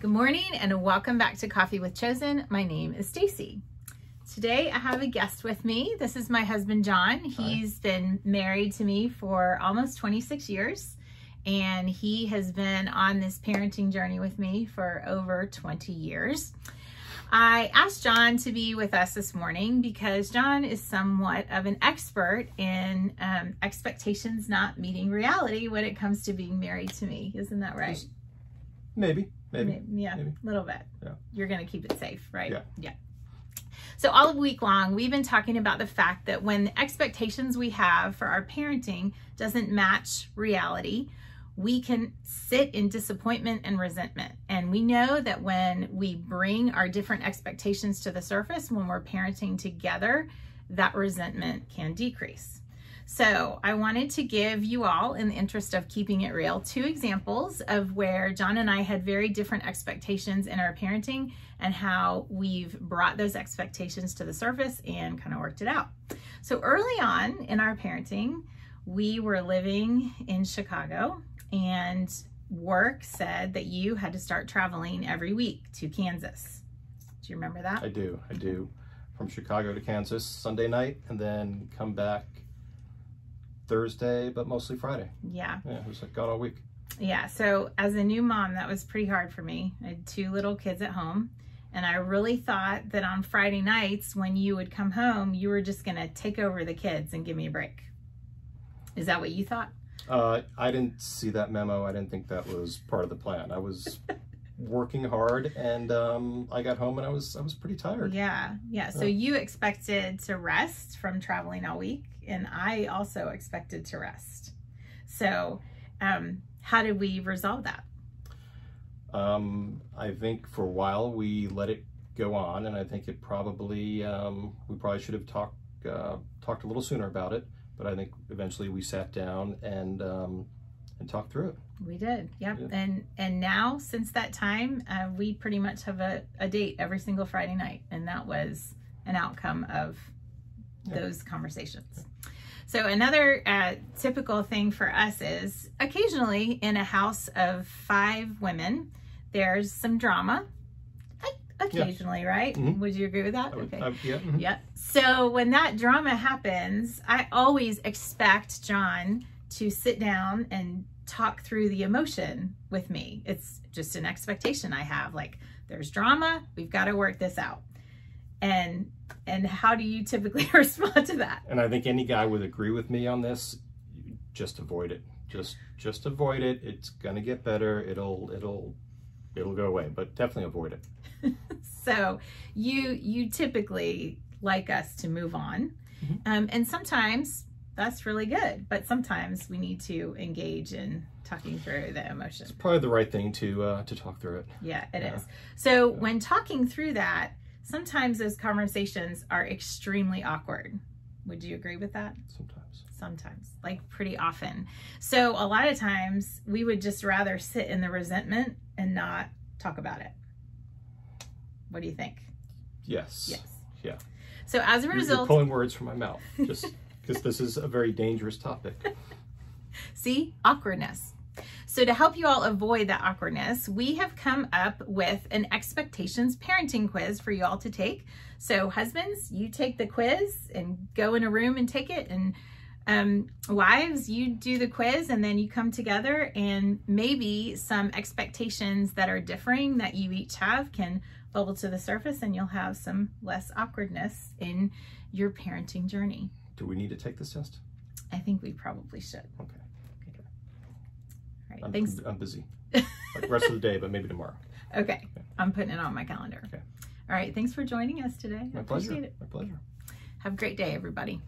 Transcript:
Good morning and welcome back to Coffee with Chosen. My name is Stacy. Today I have a guest with me. This is my husband, John. He's been married to me for almost 26 years and he has been on this parenting journey with me for over 20 years. I asked John to be with us this morning because John is somewhat of an expert in expectations not meeting reality when it comes to being married to me. Isn't that right? Maybe. Yeah, maybe. A little bit. Yeah. You're going to keep it safe, right? Yeah. So all week long, we've been talking about the fact that when the expectations we have for our parenting doesn't match reality, we can sit in disappointment and resentment. And we know that when we bring our different expectations to the surface, when we're parenting together, that resentment can decrease. So I wanted to give you all, in the interest of keeping it real, 2 examples of where John and I had very different expectations in our parenting and how we've brought those expectations to the surface and kind of worked it out. So early on in our parenting, we were living in Chicago and work said that you had to start traveling every week to Kansas. Do you remember that? I do. From Chicago to Kansas Sunday night and then come back Thursday, but mostly Friday. Yeah. It was like gone all week. Yeah, so as a new mom, that was pretty hard for me. I had 2 little kids at home, and I really thought that on Friday nights when you would come home, you were just gonna take over the kids and give me a break. Is that what you thought? I didn't see that memo. I didn't think that was part of the plan. I was working hard and I got home and I was pretty tired. Yeah. So you expected to rest from traveling all week, and I also expected to rest. So how did we resolve that? I think for a while we let it go on, and I think it probably we probably should have talked a little sooner about it. But I think eventually we sat down and talked through it. We did, yep. Yeah. And now, since that time, we pretty much have a date every single Friday night, and that was an outcome of those conversations. Yeah. So another typical thing for us is occasionally in a house of 5 women, there's some drama. Occasionally, right? Mm-hmm. Would you agree with that? Okay. Yeah. Mm-hmm. Yep. So when that drama happens, I always expect John to sit down and talk through the emotion with me. It's just an expectation I have. Like, there's drama, we've got to work this out. And how do you typically respond to that? And I think any guy would agree with me on this. Just avoid it. Just avoid it. It's gonna get better. It'll go away, but definitely avoid it. So you typically like us to move on. Mm-hmm. And sometimes that's really good, but sometimes we need to engage in talking through the emotion. It's probably the right thing to talk through it. Yeah, it is. So when talking through that, sometimes those conversations are extremely awkward. Would you agree with that? Sometimes, like pretty often. So a lot of times we would just rather sit in the resentment and not talk about it. What do you think? Yes. Yeah. So as a result, you're pulling words from my mouth, just because this is a very dangerous topic. See, awkwardness. So to help you all avoid that awkwardness, we have come up with an expectations parenting quiz for you all to take. So husbands, you take the quiz and go in a room and take it, and wives, you do the quiz and then you come together, and maybe some expectations that are differing that you each have can bubble to the surface, and you'll have some less awkwardness in your parenting journey. Do we need to take this test? I think we probably should. Okay. All right, thanks. I'm busy. Like the rest of the day, but maybe tomorrow. Okay. I'm putting it on my calendar. Okay. All right. Thanks for joining us today. My Appreciate pleasure. it. My pleasure. Have a great day, everybody.